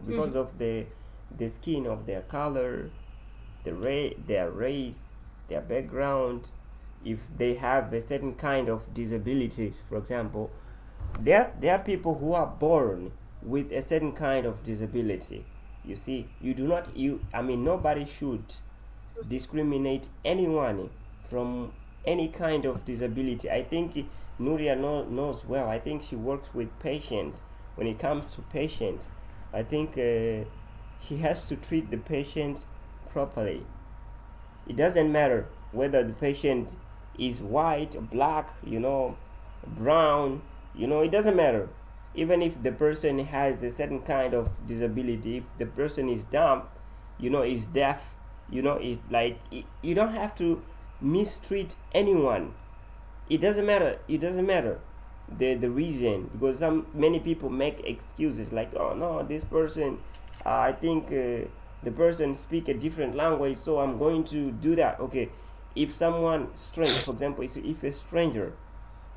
because of the skin of their color, their race, their background. If they have a certain kind of disability, for example, there are people who are born with a certain kind of disability. You see, you do not you I mean nobody should discriminate anyone from any kind of disability. I think Nuria knows well. I think she works with patients. When it comes to patients, I think she has to treat the patient properly. It doesn't matter whether the patient is white, black, brown, it doesn't matter. Even if the person has a certain kind of disability, if the person is dumb, is deaf, is like, you don't have to mistreat anyone. It doesn't matter the reason, because many people make excuses like, oh no, this person, I think the person speak a different language, so I'm going to do that. Okay, if someone strange, for example, if a stranger,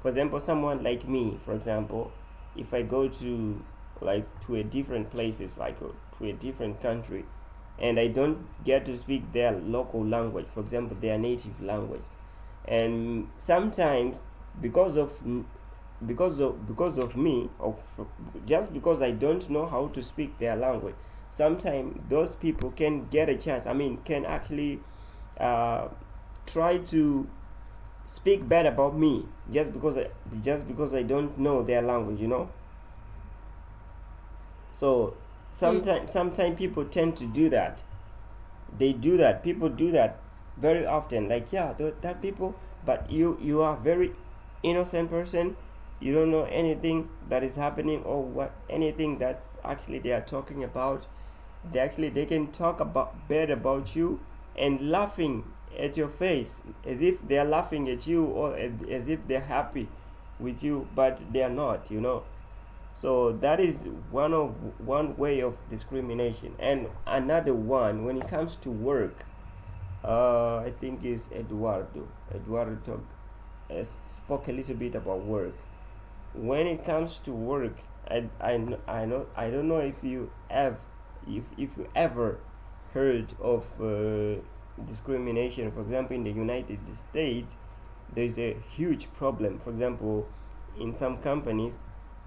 for example, someone like me, for example, if I go to, like, to a different places, like to a different country, and I don't get to speak their local language, for example, their native language, and sometimes, because of because of me, or just because I don't know how to speak their language, sometimes those people can get a chance, can actually uh, try to speak bad about me, just because I don't know their language. So sometimes people tend to do that. They do that. People do that very often. Like, yeah, that people, but you are very innocent person. You don't know anything that is happening, or what anything that actually they are talking about. They can talk about bad about you, and laughing at your face, as if they are laughing at you, or as if they're happy with you, but they are not. So that is one way of discrimination. And another one, when it comes to work, I think is Eduardo spoke a little bit about work. When it comes to work, I don't know if you ever heard of discrimination. For example, in the United States, there's a huge problem. For example, in some companies,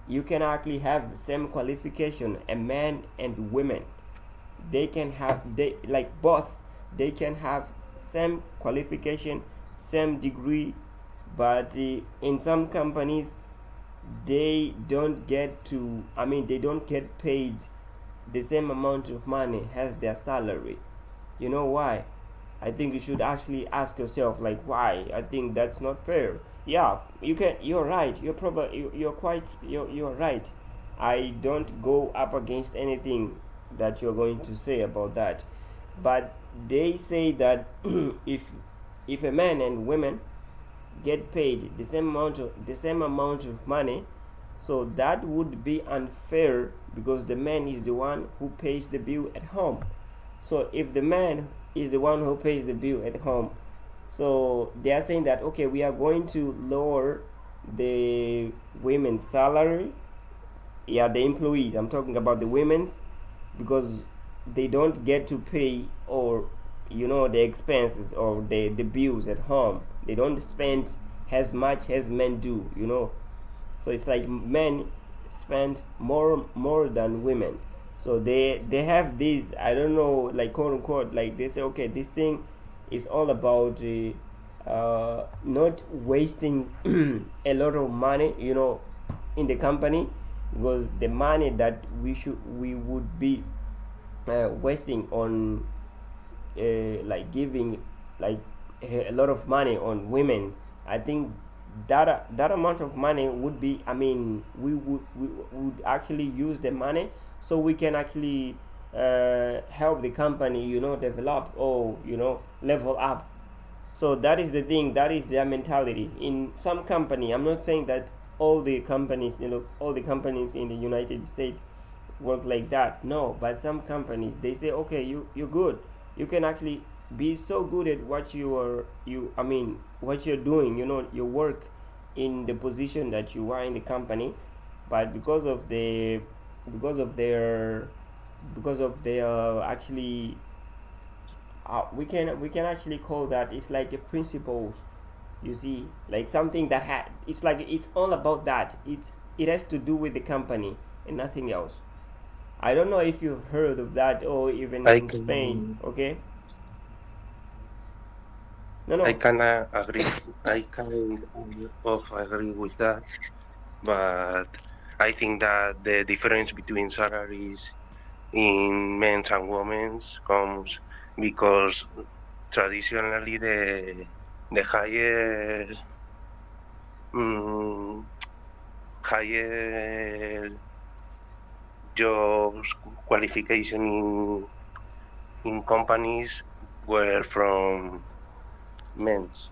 you can actually have the same qualification, a man and women. They can have, they like both, they can have same qualification, same degree, but in some companies, they don't get paid the same amount of money as their salary. You know why? I think you should actually ask yourself, like, why. I think that's not fair. Yeah, you're right. You're right. I don't go up against anything that you're going to say about that. But they say that if a man and women get paid the same amount of money, so that would be unfair, because the man is the one who pays the bill at home. So if the man is the one who pays the bill at home, so they are saying that, okay, we are going to lower the women's salary. Yeah, the employees, I'm talking about the women's, because they don't get to pay, or the expenses, or the bills at home. They don't spend as much as men do. So it's like men spend more than women. So they have these, I don't know, like, quote unquote, like, they say, okay, this thing is all about not wasting a lot of money, in the company, because the money that we would be wasting on, like, giving, like, a lot of money on women. I think that amount of money would be, we would actually use the money, so we can actually help the company, develop, or level up. So that is the thing, that is their mentality. In some company, I'm not saying that all the companies in the United States work like that, no, but some companies, they say, okay, you're good, you can actually be so good at what you're doing, your work, in the position that you are in the company, but because of their because of their actually we can actually call that it's like a principles, you see, like something that it's like it's all about that. It has to do with the company and nothing else. I don't know if you've heard of that or even I in Spain. can Okay. No, I no. can agree. I kind of agree with that, but I think that the difference between salaries in men's and women's comes because traditionally the mm, higher jobs qualification in companies were from men's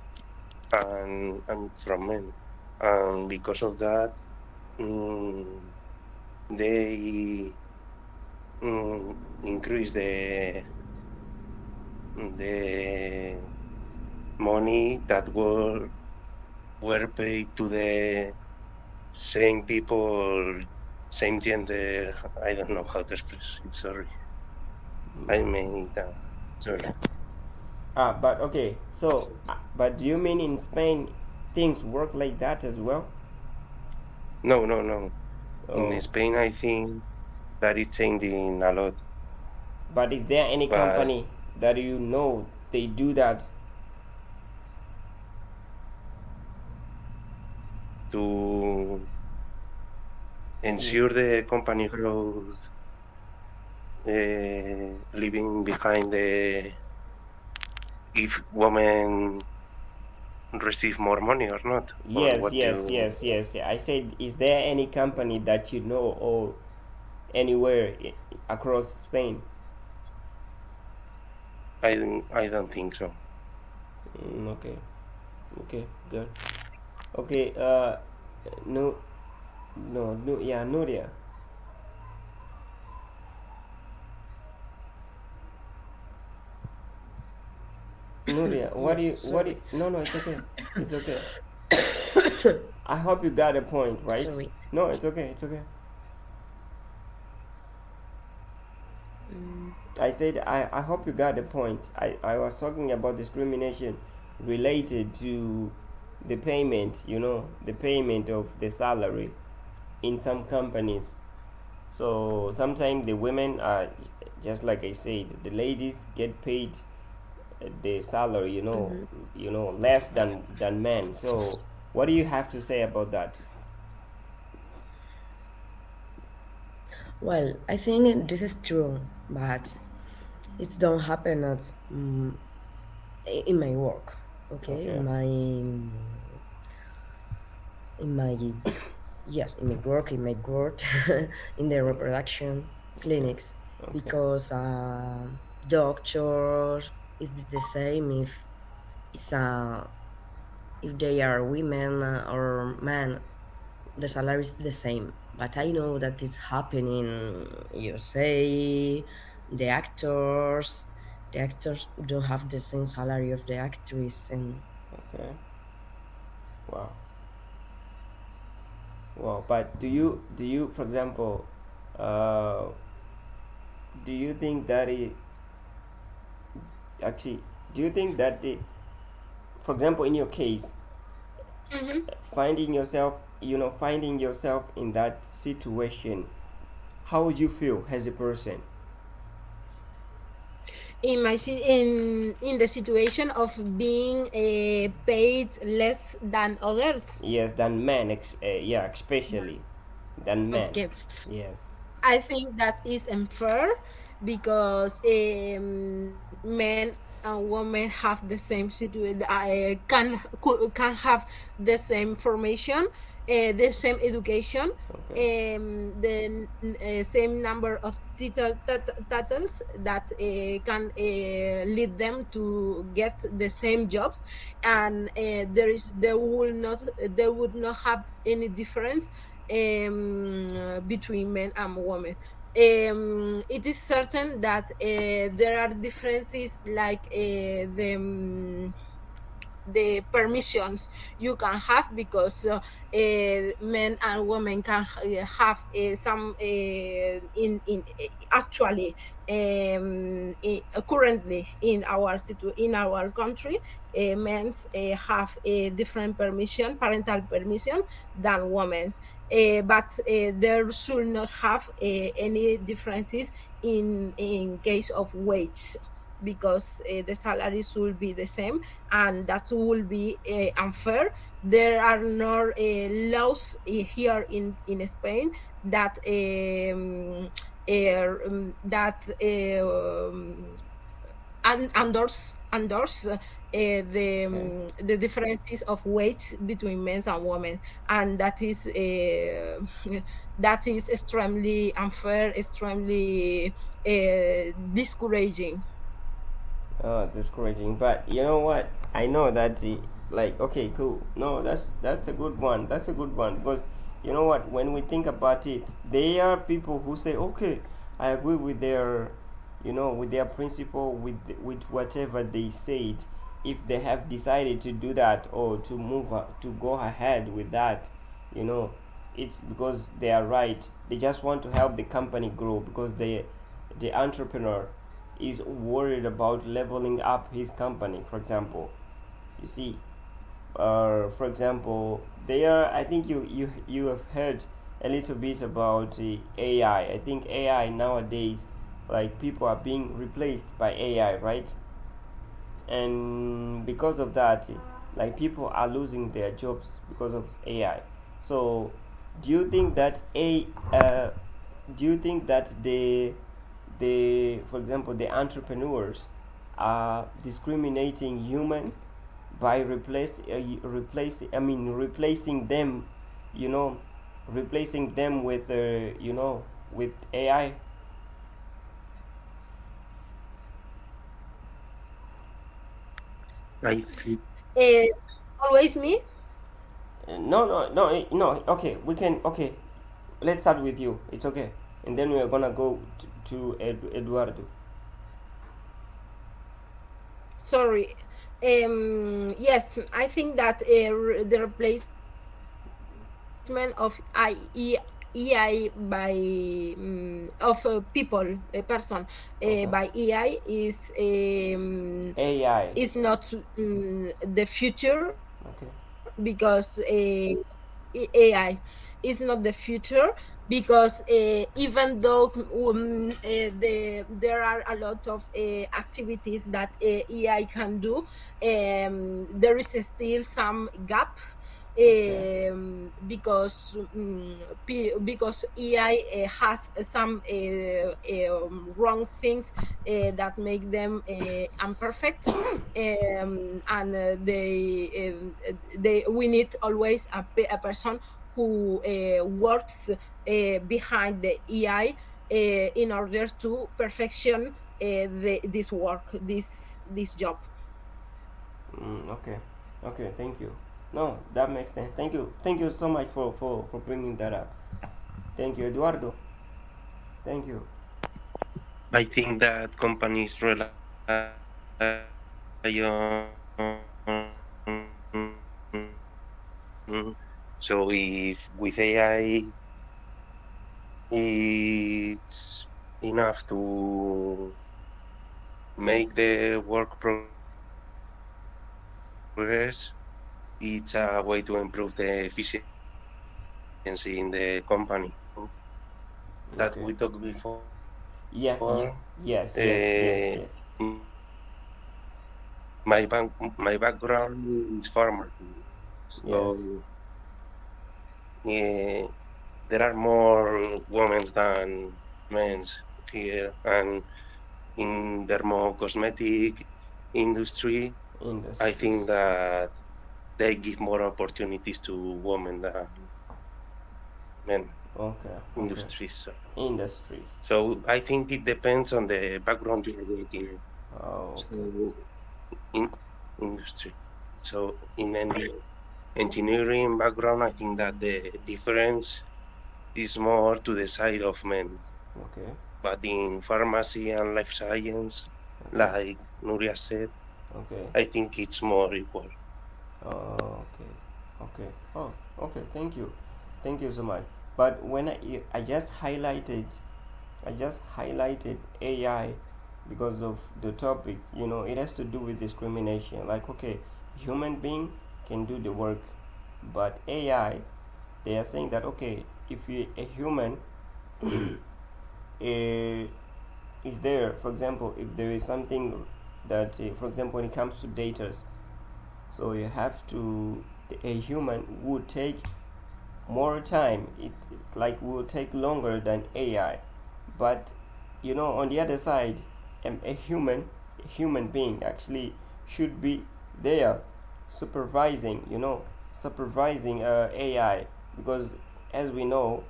and from men, and because of that, mm, they increase the money that were paid to the same people, same gender. I don't know how to express it. Sorry, I made sorry. But okay, so but do you mean in Spain things work like that as well? No, no, no. In Oh, Spain, I think that it's changing a lot, but is there any but company that you know they do that? to Yeah. ensure the company growth, leaving behind the if women receive more money or not, or Yes, what yes, you. yes, yes. I said, is there any company that you know or anywhere across Spain? I don't think so. Okay, okay, good. Okay, no, no, no, yeah, Nuria, Nuria, Yes, what do you, sorry. no, no, it's okay, it's okay. I hope you got a point, right? Sorry. No, it's okay, it's okay. Mm, I said, I hope you got the point. I was talking about discrimination related to the payment, the payment of the salary in some companies. So sometimes the women are, just like I said, the ladies get paid the salary, mhm. less than men. So what do you have to say about that? Well, I think this is true, but it don't happen at in my work. Okay, Okay, in my yes, in my work, in my work, in the reproduction okay, clinics, okay, because doctor is the same it's if they are women or men, the salary is the same. But I know that it's happening USA. The actors, the actors don't have the same salary of the actress, and okay. Wow. Wow. But do you, for example, uh, do you think that it actually, do you think that for example, in your case, Mhm. finding yourself in that situation, how would you feel as a person? In the situation of being paid less than others. Yes, than men, yeah, especially than men. Okay, Yes. I think that is unfair because men and women have the same situation. Can have the same information, the same education, Okay. the same number of titles that can lead them to get the same jobs, and there would not have any difference between men and women. It is certain that there are differences like the permissions you can have, because men and women can have some in actually currently in in our country, men have a different permission, parental permission, than women. But there should not have any differences in case of wage, because the salary should be the same, and that will be unfair. There are no laws here in Spain that that endorse Okay. the differences of weight between men and women, and that is that is extremely unfair, extremely discouraging. Oh, discouraging. But you know what? I know that like, okay, cool. No, that's a good one. That's a good one because you know what? When we think about it, there are people who say, okay, I agree with their, with their principle, with whatever they said. If they have decided to do that or to to go ahead with that, you know, it's because they are right. They just want to help the company grow because the entrepreneur is worried about leveling up his company, for example. You see, for example, there, I think you have heard a little bit about AI. I think AI nowadays, like, people are being replaced by AI, right? And because of that, like, people are losing their jobs because of AI. So do you think that do you think that for example, the entrepreneurs are discriminating human by replacing them, you know replacing them with with AI? I think uh, Always me. No, no, no, no. Okay, we can. Okay, let's start with you. It's okay, and then we are gonna go to Eduardo. Sorry. Yes, I think that the replacement of AI by of people, a person, Okay. by AI AI. is not the future, Okay. because AI is not the future, because even though there are a lot of activities that AI can do, there is still some gap, Okay. because AI has some wrong things that make them imperfect, and they we need always a person who works behind the AI in order to perfection this work, this job. Okay. Okay. Thank you. No, that makes sense. Thank you. Thank you so much for bringing that up. Thank you, Eduardo. Thank you. I think that companies rely on, so if with AI it's enough to make the work progress, it's a way to improve the efficiency in the company. That we talked Okay. before. Yeah. Yeah. Yes. Yes. Yes. Yes. My background is pharmacy, so Yes. eh, there are more women than men here, and in dermo cosmetic industry, I think Industries. that they give more opportunities to women than men Okay. Okay. industries. Industries. So I think it depends on the background you're working in. Oh, okay. So in industry. So in any engineering background, I think that the difference is more to the side of men. Okay. But in pharmacy and life science, Okay. like Nuria said, Okay. I think it's more equal. Okay, okay. Oh, okay. Thank you so much. But when I just highlighted, AI because of the topic. You know, it has to do with discrimination. Like, okay, human being can do the work, but AI, they are saying that okay, if you a human uh, is there, for example, if there is something that, for example, when it comes to data, so you have to a human would take more time, it like will take longer than AI. But you know, on the other side, a human being actually should be there supervising, supervising AI, because as we know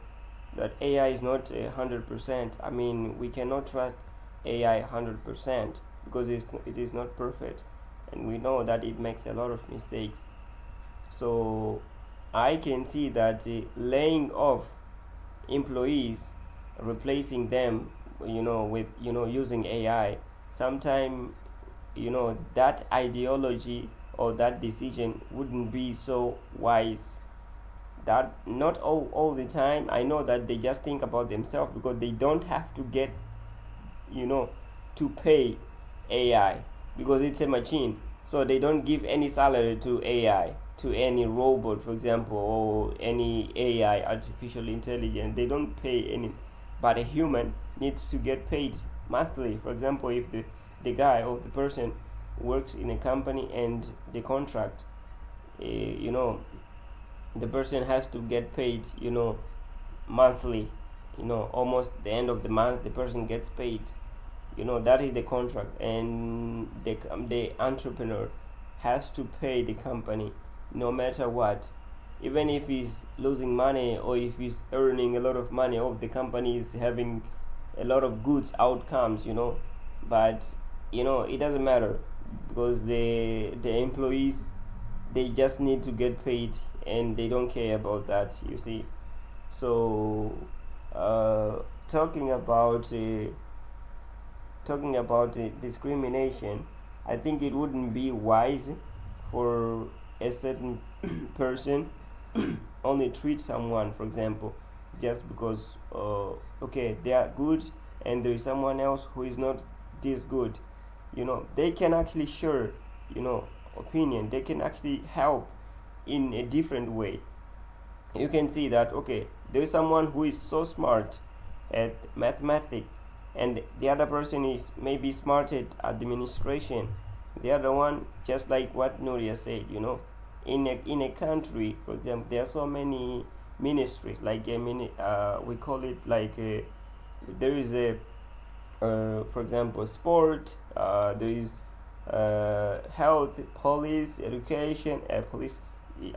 that AI is not 100%. I mean, we cannot trust AI 100% because it is not perfect, and we know that it makes a lot of mistakes. So I can see that laying off employees, replacing them, with using AI, sometime that ideology or that decision wouldn't be so wise. That not all the time. I know that they just think about themselves because they don't have to get you know to pay AI because it's a machine. So they don't give any salary to AI, to any robot, for example, or any AI, artificial intelligence. They don't pay any, but a human needs to get paid monthly. For example, if the guy or the person works in a company and the contract, you know, the person has to get paid, monthly. Almost the end of the month, the person gets paid. That is the contract, and the entrepreneur has to pay the company no matter what, even if he's losing money or if he's earning a lot of money, or if the company is having a lot of goods outcomes. But it doesn't matter because the employees, they just need to get paid, and they don't care about that, you see. So uh, talking about discrimination, I think it wouldn't be wise for a certain person only treat someone, for example, just because okay, they are good and there is someone else who is not this good. They can actually share, you know opinion. They can actually help in a different way. You can see that okay, there is someone who is so smart at mathematics, and the other person is maybe smart at administration. The other one, just like what Nuria said, in a country, for example, there are so many ministries, like we call it like there is a for example, sport, there is health, police, education, police.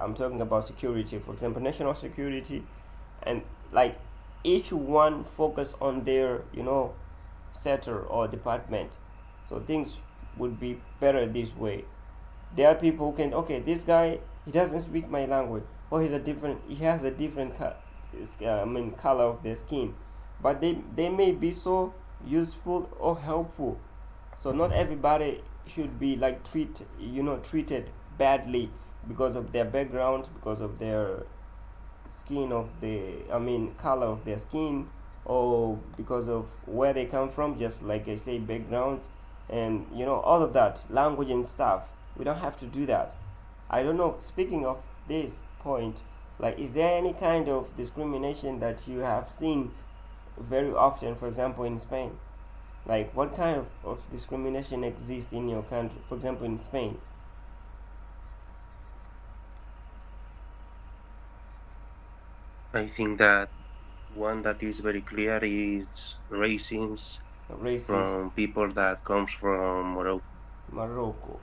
I'm talking about security, for example, national security, and like each one focus on their sector or department. So things would be better this way. There are people who can, okay, this guy, he doesn't speak my language, or he has a different color of their skin, but they may be so useful or helpful. So not everybody should be like treated badly because of their background, because of their skin of the I mean color of their skin, or because of where they come from, just like I say, background, and all of that, language and stuff. We don't have to do that. I don't know, speaking of this point, like, is there any kind of discrimination that you have seen very often, for example, in Spain? Like, what kind of discrimination exists in your country, for example, in Spain? I think that one that is very clear is racism Racist. from people that comes from Morocco. Morocco.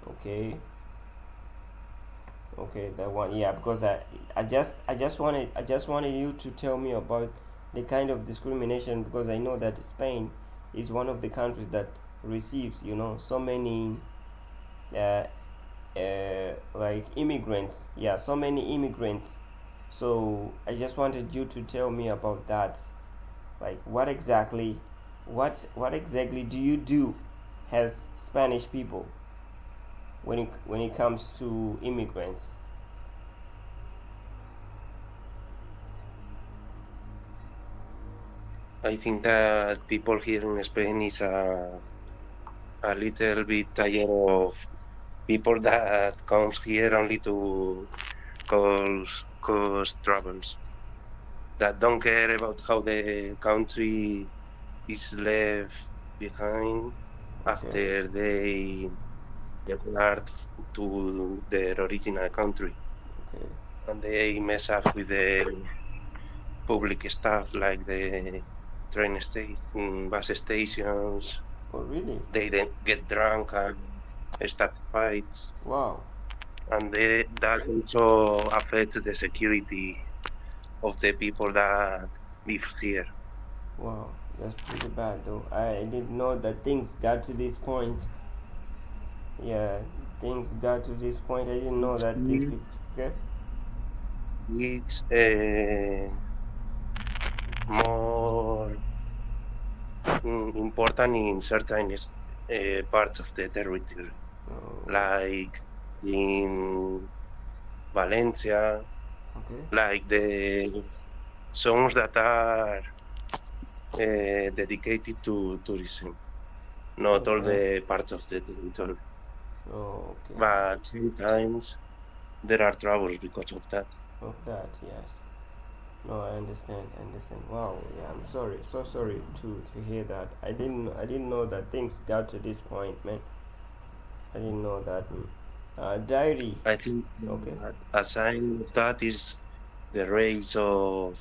Okay. Okay, that one. Yeah, because I just wanted you to tell me about the kind of discrimination, because I know that Spain is one of the countries that receives so many uh, like immigrants. Yeah, so many immigrants. So I just wanted you to tell me about that. Like, what exactly do you do as Spanish people? when it comes to immigrants? I think that people here in Spain is a little bit tired of people that comes here only to cause troubles, that don't care about how the country is left behind Okay, after they depart to their original country, okay. and they mess up with the public stuff like the train station, bus stations. Oh, really? They then get drunk and start fights, Wow, and that also affects the security of the people that live here. wow. That's pretty bad, though. I didn't know that things got to this point. Yeah, things got to this point. I didn't know It's that these people. Okay. it's more important in certain parts of the territory, Oh, like in Valencia, okay. like the zones that are dedicated to tourism, not all Okay. the parts of the territory. Oh, okay. But sometimes there are troubles because of that. Of that, yes. No, I understand. I understand. Wow. Yeah, I'm sorry. So sorry to hear that. I didn't know that things got to this point, man. I didn't know that. Diary. I think Okay. that a sign of that is the rise of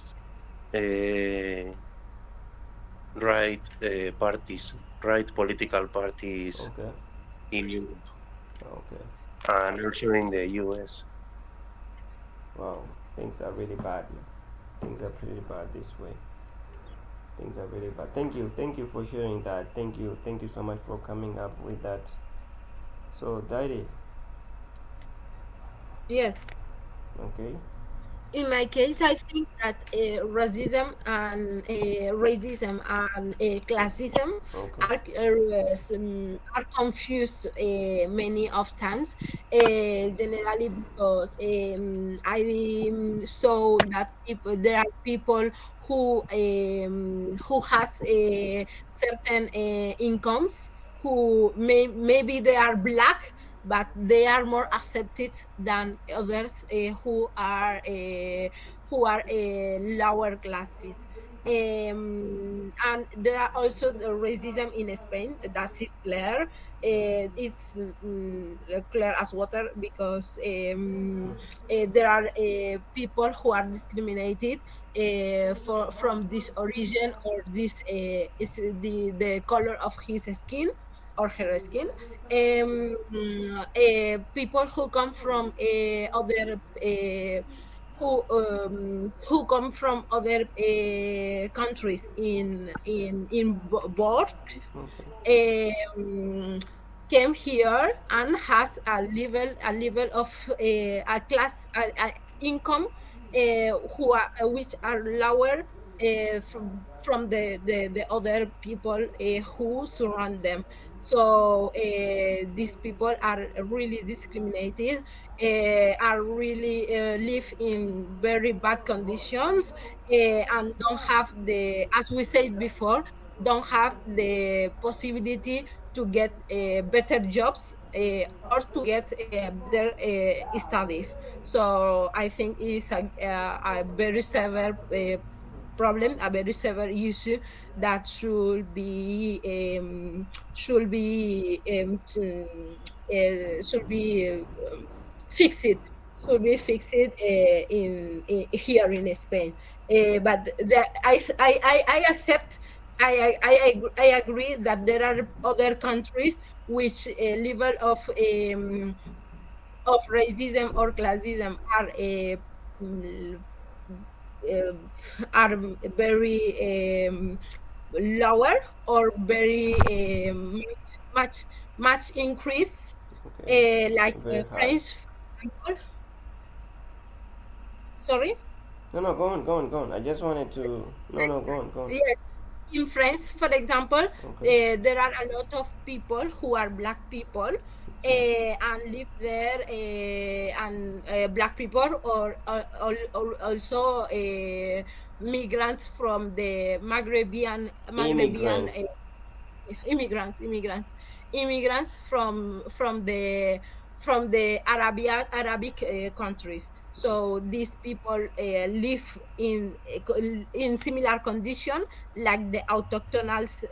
uh, parties, right political parties Okay. in Europe Okay. and also in the US. Wow. Things are really bad, man. Things are pretty bad this way. Things are really bad. Thank you. Thank you for sharing that. Thank you. Thank you so much for coming up with that. So, Diary. Yes. Okay. In my case, I think that racism and classism Okay. are confused many of times. Generally, because I saw that there are people who has certain incomes, maybe they are black, but they are more accepted than others who are lower classes. And there are also the racism in Spain that is clear. It's clear as water because there are people who are discriminated from this origin, or this is the color of his skin or her skin. People who come from other who come from other countries board Okay. um, came here and has a level of a class income who are which are lower from the other people who surround them. So these people are really discriminated, are really live in very bad conditions, and don't have the, as we said before, don't have the possibility to get better jobs or to get better studies. So I think it's a very severe problem, a very severe issue that should be fixed. Should be fixed in here in Spain. But I accept. I agree that there are other countries which level of racism or classism mm, uh, are very lower, or very much increase, Okay. like Very high. French, for example. Sorry. No, no, go on, go on, go on. I just wanted to. No, no, go on, go on. Yes, in France, for example, Okay. there are a lot of people who are black people, Okay. and live there, and black people, or also migrants from the Maghrebian Immigrants. immigrants from the Arabic countries. So these people live in similar condition like the autochthonals,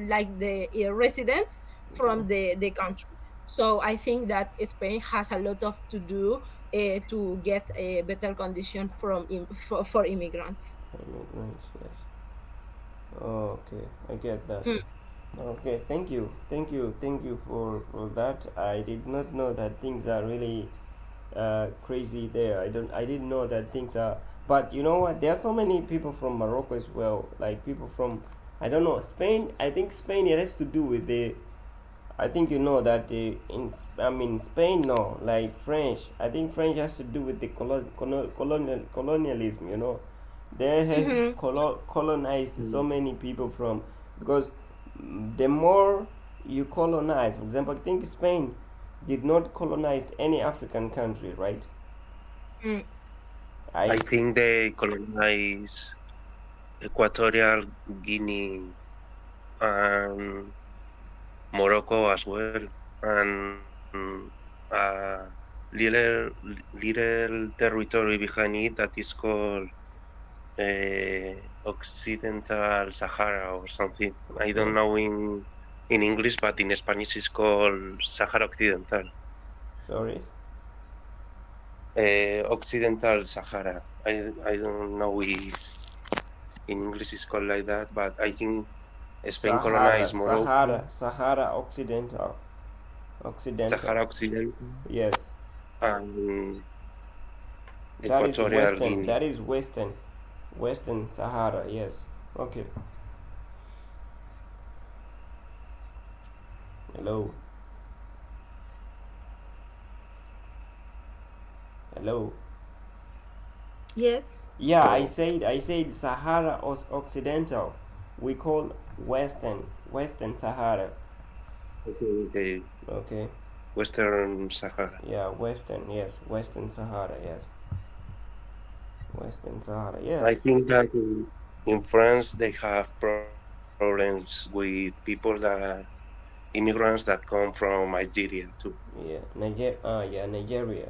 like the residents Okay. from the country. So I think that Spain has a lot of to do to get a better condition for immigrants. Immigrants. Yes. Okay, I get that. Hmm. Okay, thank you for that. I did not know that things are really crazy there. I didn't know that things are. But you know what? There are so many people from Morocco as well. Like people from, I don't know, Spain. I think Spain, it has to do with the. I think you know that I mean Spain, no, like French. I think French has to do with the colonialism. You know, they have Mhm. colonized so Mm. many people from, because the more you colonize, for example, I think Spain did not colonize any African country, right? Mm. I I think they colonized Equatorial Guinea and Morocco as well, and little little territory behind it that is called Occidental Sahara or something. I okay. don't know in English, but in Spanish it's called Sahara Occidental. Sorry, Occidental Sahara. I don't know if in English it's called like that, but I think Spain colonized Morocco, Sahara Occidental, Occidental. Sahara Occidental, Yes, and that is Equatorial Western. Guinea. That is Western, Western Sahara. Yes. Okay. Hello, hello. Yes. Yeah, Oh, I said Sahara Occidental. We call Western Sahara. okay, okay. Okay. Western Sahara. Yeah, Western. Yes, Western Sahara. Yes, Western Sahara. I Yes. think that in France they have problems with people immigrants that come from Algeria too. Yeah, yeah, Nigeria.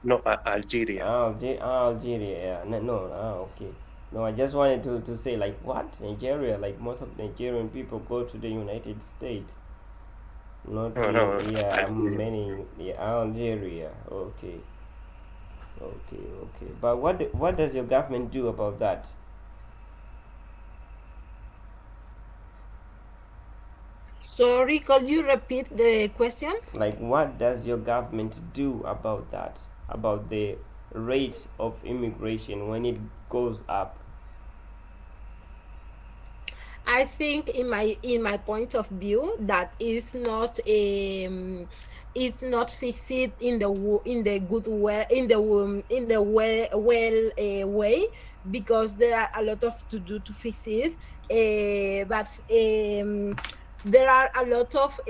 No, Algeria. Algeria. Yeah. No. Okay. No, I just wanted to say like what Nigeria. Like most of Nigerian people go to the United States. Not No, in, no, yeah, Algeria. many, yeah, Algeria. Okay. Okay. Okay. But what does your government do about that? Sorry, could you repeat the question? Like what does your government do about that? About the rate of immigration when it goes up? I think in my point of view that is not fixed in the good way, in the way, because there are a lot of to do to fix it, but there are a lot of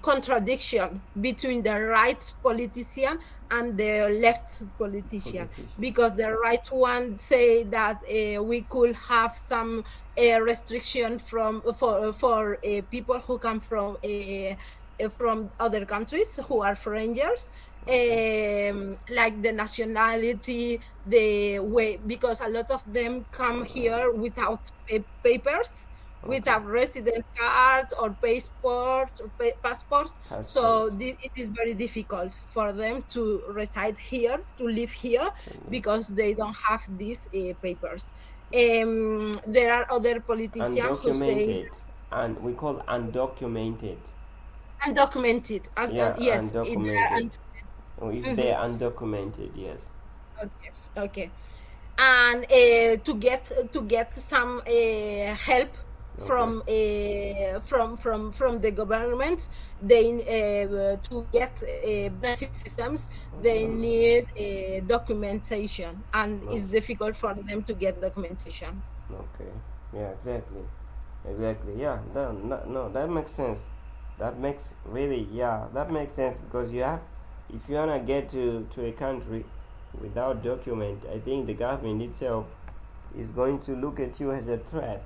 contradiction between the right politician and the left politician, Politician. because the right one say that we could have some restriction for people who come from other countries who are foreigners, Okay. like the nationality, the way, because a lot of them come here without papers, Okay. without residence card or passport or passports. Passport. So it is very difficult for them to reside here, to live here, because they don't have these papers. There are other politicians who say Undocumented. And we call undocumented. undocumented, Yeah, yes, undocumented. If mhm. they're undocumented, yes. Okay, okay. And to get some help Okay. from the government, they to get benefit systems, they need documentation, and No. it's difficult for them to get documentation. Okay. Yeah, exactly. Exactly. Yeah. No, that makes sense. That makes really, yeah, that makes sense because you have, if you wanna get to a country without document, I think the government itself is going to look at you as a threat.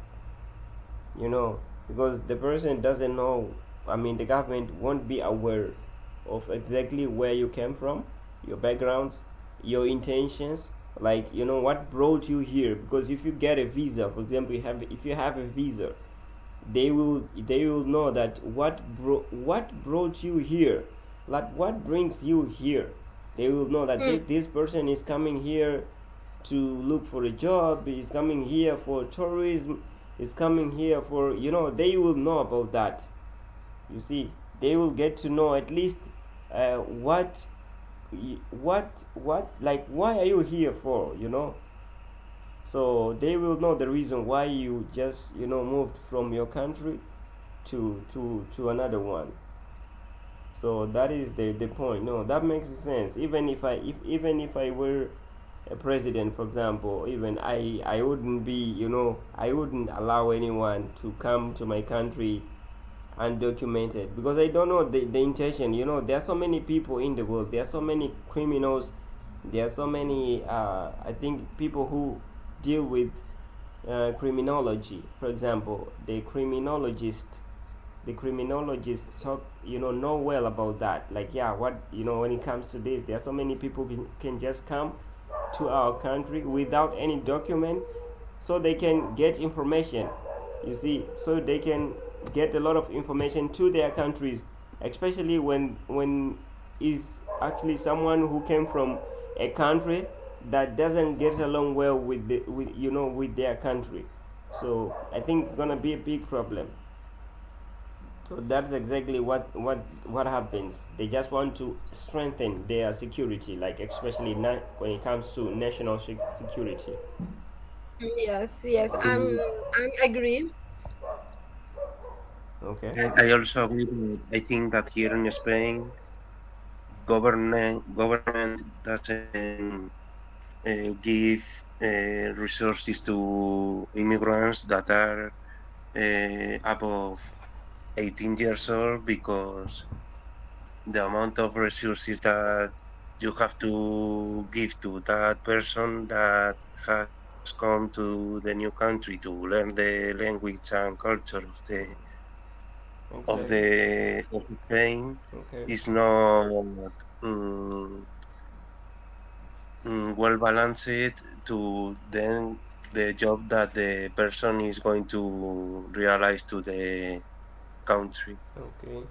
You know, because the person doesn't know. I mean, the government won't be aware of exactly where you came from, your backgrounds, your intentions, like what brought you here. Because if you get a visa, for example, if you have a visa, they will know that what brought you here, like what brings you here. They will know that Mm, this person is coming here to look for a job, is coming here for tourism, is coming here for, they will know about that. You see, they will get to know at least what like why are you here for. So they will know the reason why you just moved from your country to another one. So that is the point. No, that makes sense. Even if I were a president, for example, even I wouldn't be, I wouldn't allow anyone to come to my country undocumented, because I don't know the intention. There are so many people in the world, there are so many criminals, there are so many I think people who deal with criminology. For example, the criminologists talk, know well about that. Like, yeah, what, when it comes to this, there are so many people can just come to our country without any document, so they can get information. You see, so they can get a lot of information to their countries, especially when is actually someone who came from a country that doesn't get along well with their country. So I think it's gonna be a big problem. So that's exactly what happens. They just want to strengthen their security, like especially when it comes to national security. yes, yes, Mm, I agree. Okay. I also agree. I think that here in Spain, government doesn't give resources to immigrants that are above 18 years old, because the amount of resources that you have to give to that person that has come to the new country to learn the language and culture Okay. of Spain Okay. is not mm, well balanced to then the job that the person is going to realize to the country. Okay.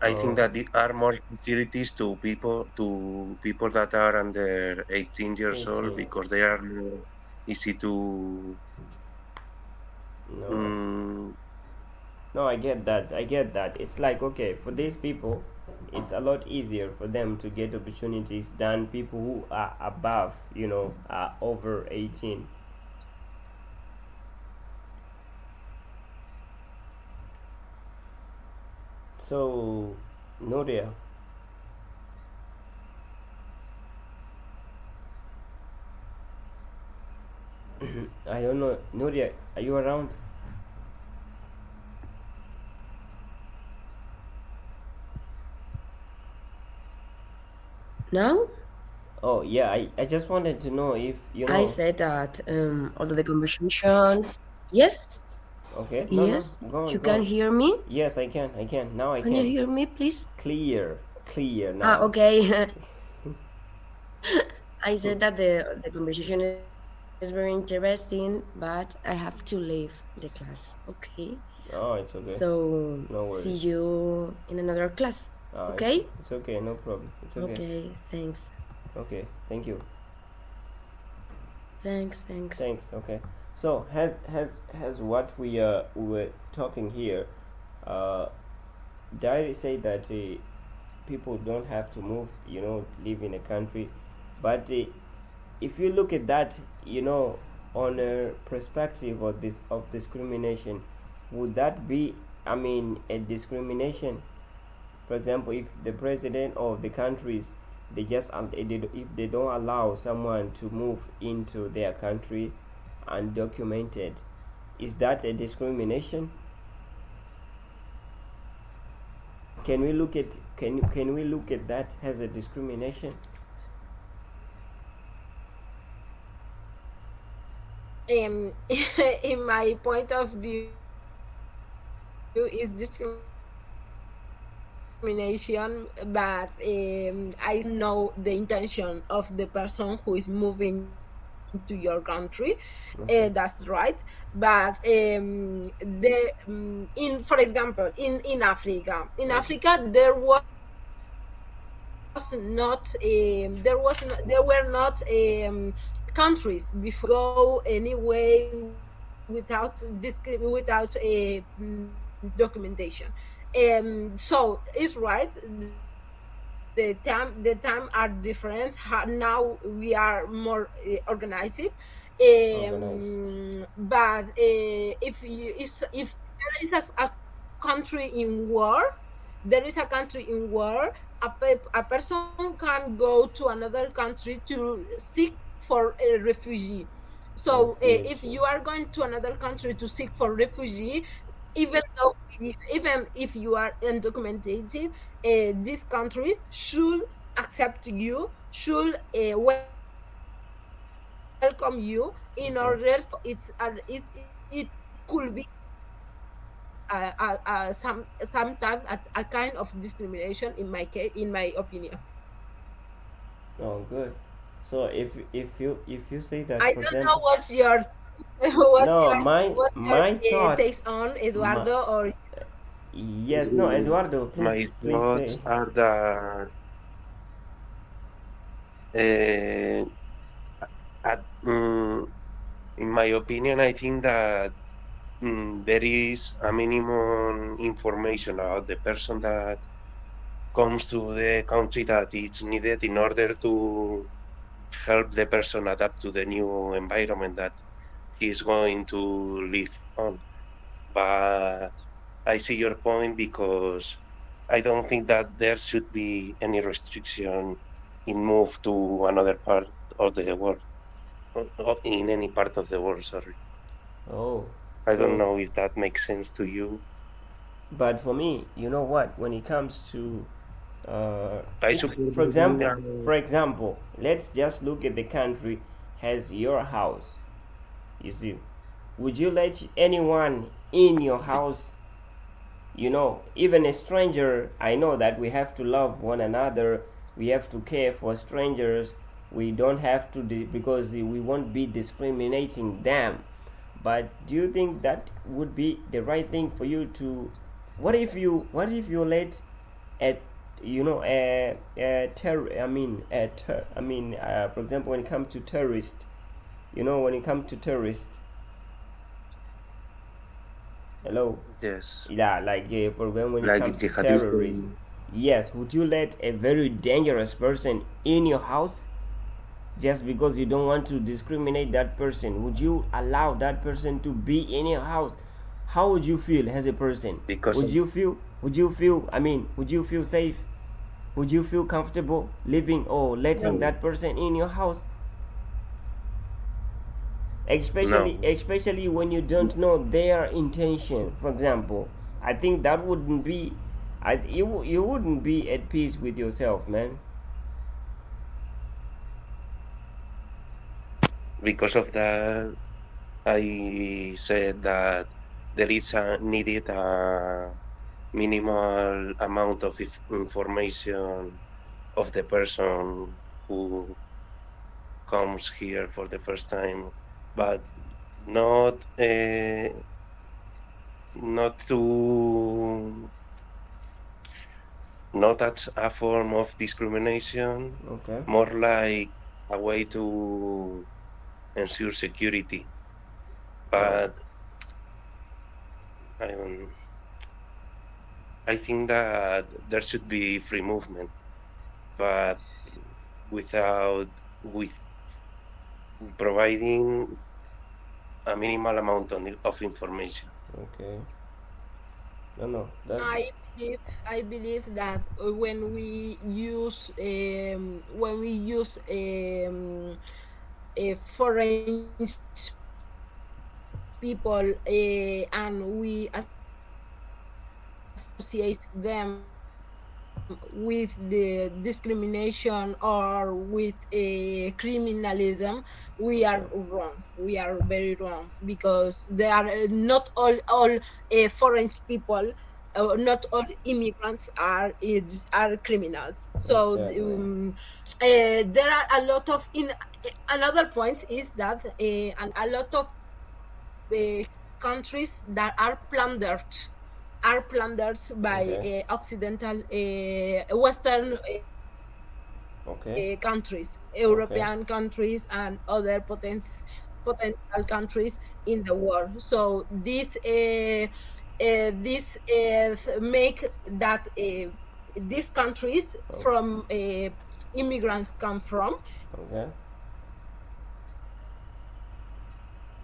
I think Oh, that there are more facilities to people that are under 18 years old, 18. because they are more easy to No. mm, No, I get that. I get that. It's like, okay, for these people, it's a lot easier for them to get opportunities than people who are above, are over 18. So, Noria, I don't know. Noria, are you around? Now Oh, yeah, I just wanted to know if, I said that although the conversation, yes, okay, no, yes, go on, you go can on. hear me. Yes, I can. Now I Can you can. hear me, please? Clear Ah, now. okay. I said that the conversation is very interesting, but I have to leave the class. Okay. Oh, it's okay. So see No worries. you in another class. Okay? It's okay, no problem. It's okay. Okay. Thanks. Okay, thank you. Thanks. Thanks. Okay. So has what we were talking here, uh, Diary say that people don't have to move, live in a country, but if you look at that, on a perspective of discrimination, would that be, I mean, a discrimination? For example, if the president of the countries, if they don't allow someone to move into their country undocumented, Is that a discrimination? Can we look at can we look at that as a discrimination? In my point of view, is discrimination, but I don't know the intention of the person who is moving to your country. That's right. Okay. But in, for example, in Africa there was not there were not countries before you can go anyway without documentation. So it's right, the time are different. Now we are more organized. Organized. But if there is a country in war, there is a country in war, a person can go to another country to seek for a refugee. So if Refugee. you are going to another country to seek for refugee, even though even if you are undocumented, this country should accept you, should welcome you in order for Okay. it could be sometimes a kind of discrimination in my case, in my opinion. Oh, good. So if you say that, I for don't know example, what's your no, my thoughts, takes on my Eduardo, or yes, no, Eduardo, My please thoughts say. are that uh, in my opinion, I think that there is a minimum information about the person that comes to the country that is needed in order to help the person adapt to the new environment that he is going to live on. But I see your point because I don't think that there should be any restriction in move to another part of the world, in any part of the world, sorry. Oh, I don't so know if that makes sense to you. but for me, you know what? When it comes to, I it's suppose for maybe, example, let's just look at the country has your house. You see, would you let anyone in your house? Even a stranger. I know that we have to love one another. We have to care for strangers. We don't have to because we won't be discriminating them. But do you think that would be the right thing for you to? What if you let a for example, when it comes to terrorists, when it comes to terrorists, hello. yes, Yeah, like, for when it like comes to terrorism. jihadism, Yes, would you let a very dangerous person in your house just because you don't want to discriminate that person? Would you allow that person to be in your house? How would you feel as a person? because would of, you feel would you feel I mean would you feel safe? Would you feel comfortable living or letting no, that person in your house, especially no, especially when you don't know their intention? For example, I think that wouldn't be, you wouldn't be at peace with yourself, man. because of that, I said that there is a needed a minimal amount of information of the person who comes here for the first time, but not not to not as a form of discrimination, Okay. more like a way to ensure security. Oh, But I don't. I think that there should be free movement, but without with providing a minimal amount of information. okay. No, no, that's I believe I believe that when we use foreign speakers, people and we associate them with the discrimination or with criminalism, we are wrong. Okay. We are very wrong because they are not all foreign people, not all immigrants are criminals. So Exactly. there are a lot of in another point is that a lot of countries that are plundered by Okay. occidental western countries, Okay. European Okay. countries and other potential countries in the world. So this make that these countries Okay. from immigrants come from,